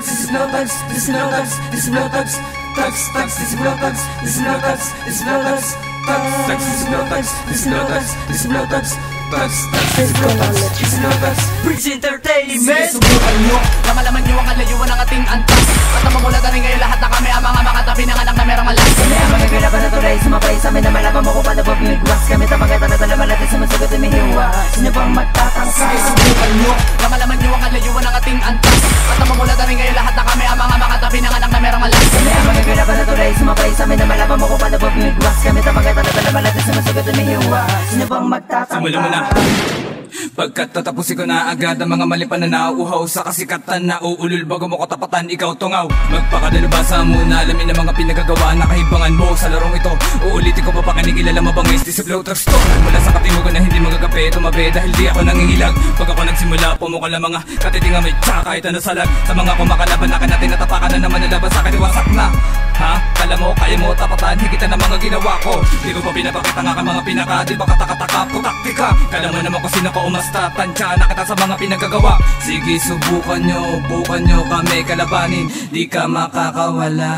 thugs, this is no thugs, this is no thugs, this is no thugs. Thugs, thugs, this is no thugs, this is no thugs, this is no thugs. Thugs, thugs, this is no thugs, this is no thugs, this is no thugs. Thugs, thugs, this is no thugs, this is no thugs. Bridge Entertainment. Sige, subukan nyo, malaman nyo ang kalayuan ng ating antas. At namamulatan rin ngayon lahat na kami ang mga makatabi ng anak na merong alas. Kami ang mga galaban na tulay, sumabay sa amin na malaman mo kung paano ba bumigwas. Kami tamang tala malati sumusugot at mihiwa. Sino bang magtatangka? Sige, subukan nyo, malaman nyo ang kalayuan ng ating antas. At namamulatan rin ngayon lahat na kami ang mga makatabi ng anak na merong alas. Kami ang mga galaban na tulay, sumabay sa amin na malaman mo kung paano ba bumigwas. Kami tamang tala malati sumusugot at mihiwa. Sino bang magtatangka? Simula mo na. Pagkat tatapusin ko na agad ang mga mali pa na nauuhaw sa kasikatan na uulul bago mo ko tapatan, ikaw tungaw. Magpakadalubasa muna, alamin ang mga pinagagawa na kahibangan mo sa larong ito. Uulitin ko pa pakinikilala mabangis, di si Flow Trucks to. Mula sa katimugan na hindi magagape, tumabi dahil di ako nangingilag. Pag ako nagsimula, pumuko lang mga katitinga may tsaka kahit ano salag. Sa mga kumakalaban na natin natapakan na naman ang laban sa akin, iwasak na. Ha? Kala mo, kaya mo tapatan, higit na mga ginawa ko. Di ko pa pinapakita nga ka mga pinaka, di ba katakataka, putaktika. Kala mo naman kung sino ko umasta, tansya na kita sa mga pinagagawa. Sige, subukan nyo kami kalabanin, di ka makakawala.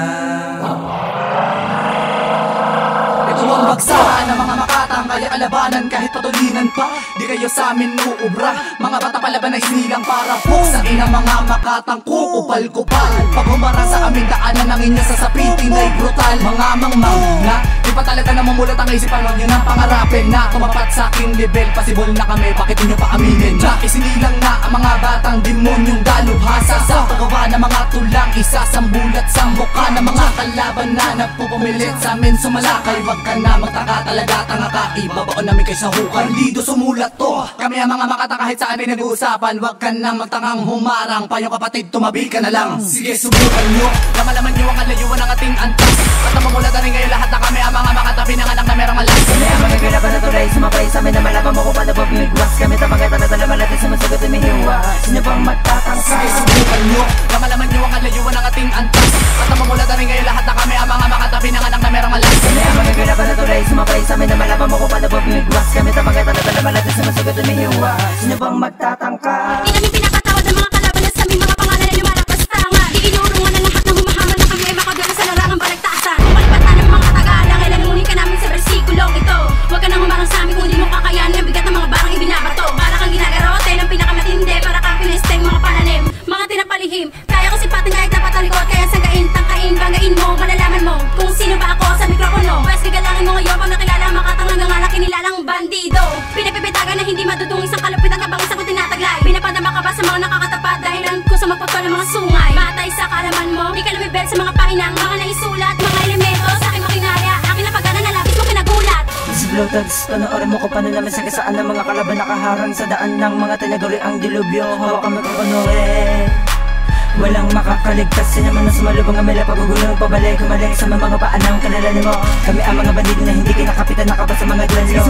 Ito ang bagsakan ng mga makatang kaya kalabanan kahit patulinan pa. Di kayo sa amin uubra, mga bata palaban na sinilang para po. Sa inang mga makatang kupal-kupal. Pag humara sa aming daanan ng inyo sasapitin ay brutal. Mga mangmang na di pa talaga namumulat ang isipan. Huwag nyo nang pangarapin na tumapat sa aking level. Possible na kami, bakit nyo pa aminin na isinilang na ang mga batang demonyong dalubhasa sa paggawa ng mga tulang isasambulat sa mukha ng mga kalaban na nagpupumilit sa amin sumalakay. Wag ka na magtaka talaga, tanga ka, ibabaon namin kay sa hukay. Lido sumulat to, kami ang mga makata kahit saan ay nag-uusapan. Wag ka na magtangang humarang, pa yung kapatid tumabi ka na lang. Sige, subukan nyo, na malaman nyo ang kalayuan ng ating antas. At namamulatan rin ngayon lahat na kami ang mga makatabi ng anak na merong alas. Kami ang mga galaban na tulay, sumabay sa amin na malaman mo kung paano ba bumigwas. Kami tamang tala malati sumusugot at mihiwa. Sino bang magtatangka? Sige, subukan nyo, na malaman nyo ang kalayuan ng ating antas. At namamulatan rin ngayon lahat na kami ang mga makatabi ng anak na merong alas. Kami ang mga galaban na tulay, sumabay sa amin na malaman mo kung paano ba bumigwas. Kami tamang tala malati sumusugot at mihiwa. Sino bang magtatangka? Di namin pinapatawad ang mga kalaban na sa aming mga pangalan na lumalabas tangan. Di inuurungan ang lahat ng humahamon na kami ay makagana sa larangang balagtasan. Palipatan ng mga tagalang ay lalunin ka namin sa bersikulong ito. Huwag ka nang humarang sa amin kung di mo kakayanin ang bigat ng mga barang ibinabato. Para kang ginagarote ng pinakamatindi, para kang pinisteng mga pananim, mga tinapalihim. Kaya ko sipatin kahit napatalikot, kaya sanggain, tangkain, banggain mo, malalaman mo kung sino ba ako sa mikropono. Pwes gagalangin mo ngayon pag nakilala makatang hanggang alak kinilalang bandido. Pinapipitagan na hindi madudungis ang kalupitan habang isang ko tinataglay. Pinapadama ka ba sa mga nakakatapat dahilan ko sa magpagpal ng mga sungay. Batay sa kalaman mo, di ka lumibel sa mga pahinang, mga naisulat, mga elemento sa aking makinarya. Akin na pagana na labis mo kinagulat. Si Flow Thugs, panoorin mo kung paano namin sagasaan ng mga kalaban nakaharang sa daan ng mga tinaguri ang dilubyo. Hawak kami papanoorin, walang makakaligtas. Sinaman na sumalubong ang mila pagugulong pabalik. Kumalik sa mga paanang kalalanin mo. Kami ang mga bandido na hindi kinakapitan nakabas sa mga duwan nyo.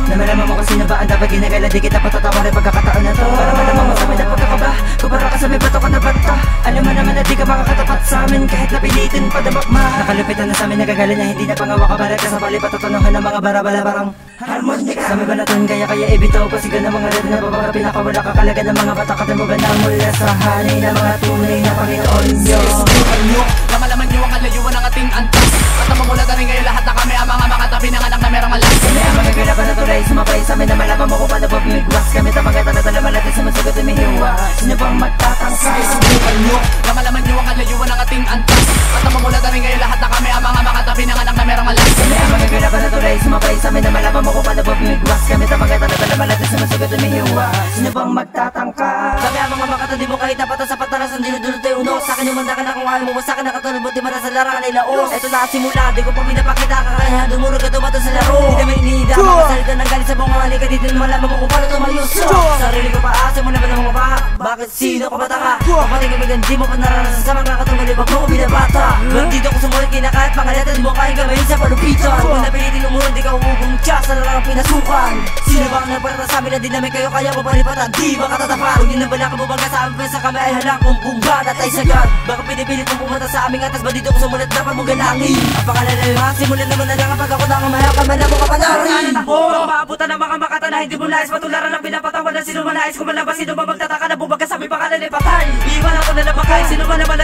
Na malaman mo kung sino ba ang dapat ginagala. Di kita patatawarin pagkakataon na to. Para malaman mo sa amin na pagkakaba. Kumpara ka sa may bato ka na bata. Alam mo naman na di ka makakatapat sa amin kahit napilitin padabakma. Nakalupitan na sa amin nagagala na hindi na pangawa ka. Balag ka sa bali patutunuhan ng mga barabala parang harmonika. Sa may balatan kaya ibitaw ko siga ng mga red na babaga. Pinakawala kakalaga ng mga bata katamugan na mula sa hanay ng mga tunay na Panginoon nyo. Subukan nyo, na malaman nyo ang kalayuan ng ating antas. At namamulatan rin ngayon lahat na kami ang mga makatabi ng anak na merong alas. Kami ang mga galaban na tulay, sumabay sa amin na malaman mo kung paano ba bumigwas. Kami tamang tala malati sumusugot at mihiwa. Sino bang magtatangka? Sige, subukan nyo, na malaman nyo ang kalayuan ng ating antas. At namamulatan rin ngayon lahat na kami ang mga makatabi ng anak na merong alas. Kami ang mga galaban na tulay, sumabay sa amin na malaman mo kung paano ba bumigwas. Kami tamang tala malati sumusugot at mihiwa. Sino bang magtatangka? Kami ang mga makata, di mo kahit napata sa pataras ang dinudulot ay uno. Sa akin umanda ka na kung ayaw mo, sa akin nakatulog buti mara sa larangan ay laos. Ito na simula, di ko pa pinapakita ka kaya dumurog ka tumato sa laro. Hindi naman inihida, mga salita ng galit sa buong mga halika dito na malaman mo kung paano tumayos. Sarili ko pa asa mo naman ang mga baka. Bakit sino ka matanga? Kapatid kami di mo pa naranasan sa mga katungali. Wag mo ko binabata. Dito ko sumulit kinakahat pangalatan mo kahit gamayin sa palupitan. Kung napilitin umuran di ka umugong tiyak sa larangang pinasukan. Sino ba ang nagparata sa amin na di namin kayo kaya papalipatan? Di ba katatapat? Huwag yun na bala ka bubaga sa amin sa kami ay halang kung bumba na tayo sagad. Baka pinipilit mong pumunta sa aming atas ba dito ko sumulat dapat mo galangin. Ang pangalan na yung simulan naman na lang kapag ako nang mahal ka man na mo kapanarin. Oo, maabutan ng mga makata na hindi mo nais matularan ang pinapatawan na sino man nais ko malabas. Sino ba magtataka na bubaga sa aming pangalan ay patay. Iwan ako na namakay, sino man naman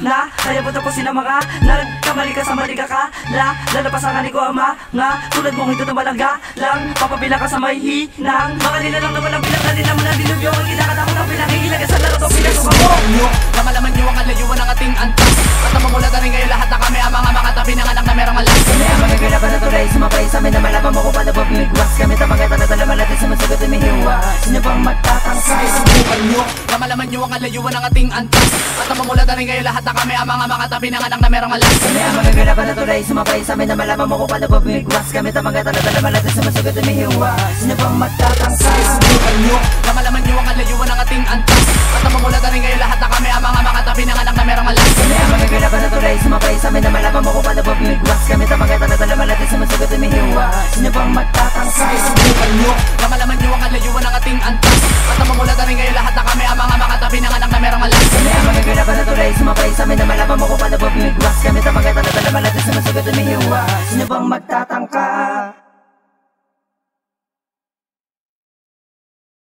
na kaya po tapusin ang mga nagkamali ka sa mali ka na lalapasan ko ang mga tulad mong ito na malangga lang papabila ka sa may hinang mga nilalang na walang bilang na nila mo na dilubyo ang kinakatakot ang pinangigilaga sa laro to pinasuka mo Namalaman nyo ang kalayuan ng ating antas At namamula na rin ngayon lahat na kami ang mga makatabi ng anak na merong alas Kami ang mga ganapan na tulay sumabay sa amin na malaman mo kung paano bumigwas kami tamagatan na talaman natin sumusugot at mihiwa sino bang magtatangka Subukan nyo Namalaman nyo ang kalayuan ng ating antas At namamula na rin ngayon lahat na kami ang mga makatabi ng anak na merong alas Kami ang mga ganapan na tulay sumabay sa amin na malaman mo kung paano bumigwas kami tamagatan na talaman natin sumusugot at mihiwa sino bang magtatangka Subukan nyo Namalaman nyo ang kalayuan ng ating antas At namamula na rin ngayon lahat na kami ang mga makatabi ng anak na merong alas Kami ang mga ganapan na tulay sumabay sa amin na malaman mo kung paano bumigwas kami tamagatan na talaman natin sumusugot at mihiwa sino bang magtatangka Subukan nyo Namalaman nyo ang kalayuan ng ating antas At namamula na rin ngayon lahat na kami ang mga makatabi ng anak na merong alas Kami ang mga ganapan na tulay sumabay sa amin na malaman mo kung paano bumigwas kami tamagatan na talaman natin sumusugot at mihiwa sino bang magtatangka